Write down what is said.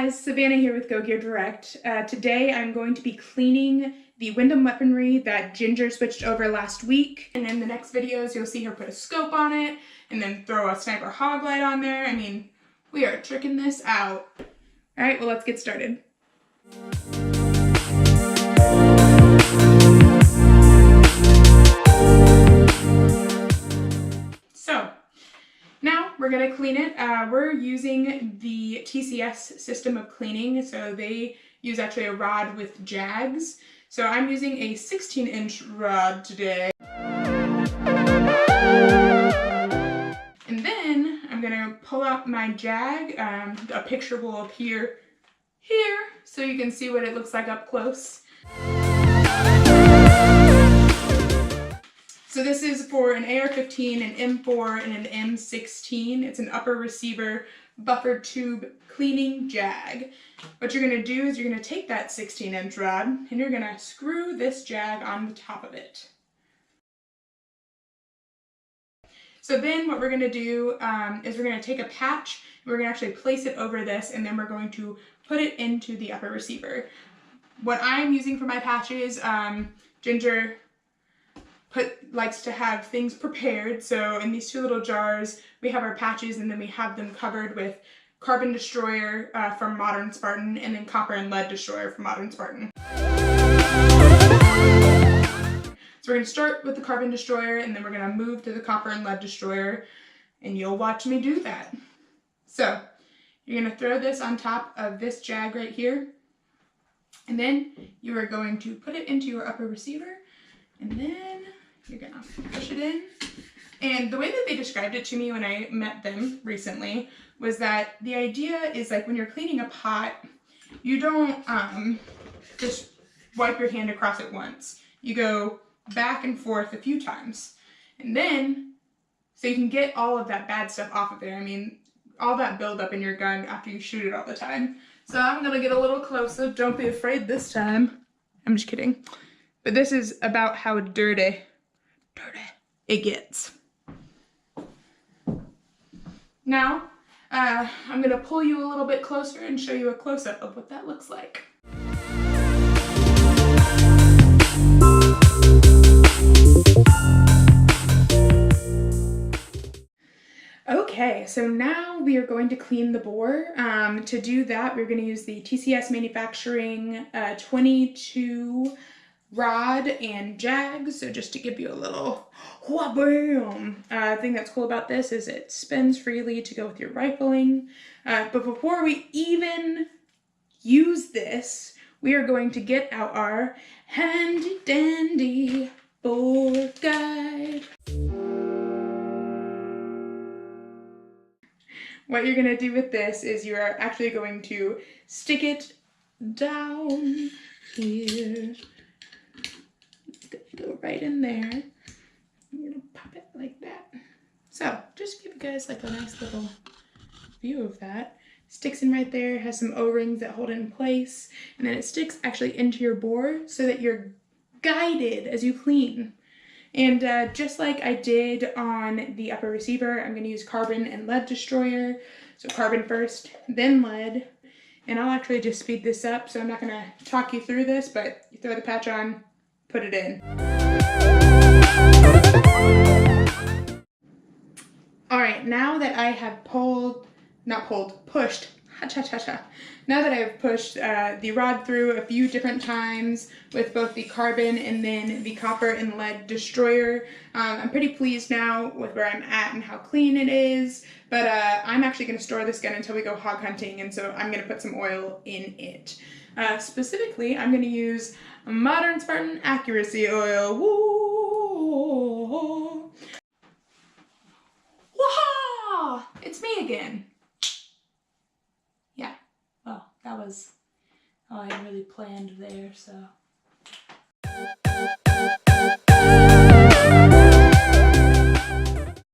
guys, Savannah here with Go Gear Direct. Today I'm going to be cleaning the Wyndham weaponry that Ginger switched over last week. And in the next videos you'll see her put a scope on it and then throw a sniper hog light on there. I mean, we are tricking this out. Alright, well let's get started. So, now we're going to clean it. We're using the TCS system of cleaning, so they use actually a rod with Jags. So I'm using a 16-inch rod today. And then I'm going to pull out my Jag. A picture will appear here so you can see what it looks like up close. So this is for an AR-15, an M4, and an M16. It's an upper receiver buffer tube cleaning Jag. What you're going to do is you're going to take that 16-inch rod and you're going to screw this Jag on the top of it. So then what we're going to do is we're going to take a patch, and we're going to actually place it over this, and then we're going to put it into the upper receiver. What I'm using for my patches, Ginger likes to have things prepared, so in these two little jars we have our patches, and then we have them covered with Carbon Destroyer from Modern Spartan, and then Copper and Lead Destroyer from Modern Spartan. So we're going to start with the Carbon Destroyer, and then we're going to move to the Copper and Lead Destroyer, and you'll watch me do that. So you're going to throw this on top of this Jag right here, and then you are going to put it into your upper receiver, and then you're gonna push it in. And the way that they described it to me when I met them recently was that the idea is like when you're cleaning a pot, you don't just wipe your hand across it once. You go back and forth a few times. And then, so you can get all of that bad stuff off of there. I mean, all that buildup in your gun after you shoot it all the time. So I'm gonna get a little closer. Don't be afraid this time. I'm just kidding. But this is about how dirty it gets. Now, I'm going to pull you a little bit closer and show you a close-up of what that looks like. Okay, so now we are going to clean the bore. To do that, we're going to use the TCS Manufacturing 22 rod and Jag. So just to give you a little wha-bam! Thing that's cool about this is it spins freely to go with your rifling. But before we even use this, we are going to get out our handy dandy bore guide. What you're going to do with this is you are actually going to stick it down here. Go right in there. I'm gonna pop it like that. So just give you guys like a nice little view of that. Sticks in right there, has some O-rings that hold it in place, and then it sticks actually into your bore so that you're guided as you clean. And just like I did on the upper receiver, I'm gonna use Carbon and Lead Destroyer. So Carbon first, then Lead. And I'll actually just speed this up, so I'm not gonna talk you through this, but you throw the patch on, put it in. Alright, now that I have pushed, now that I have pushed the rod through a few different times with both the Carbon and then the Copper and Lead Destroyer, I'm pretty pleased now with where I'm at and how clean it is, but I'm actually going to store this gun until we go hog hunting, and so I'm going to put some oil in it. Specifically, I'm going to use Modern Spartan Accuracy Oil. Woo! Wah! It's me again. Yeah. Well, that was all I really planned there, so.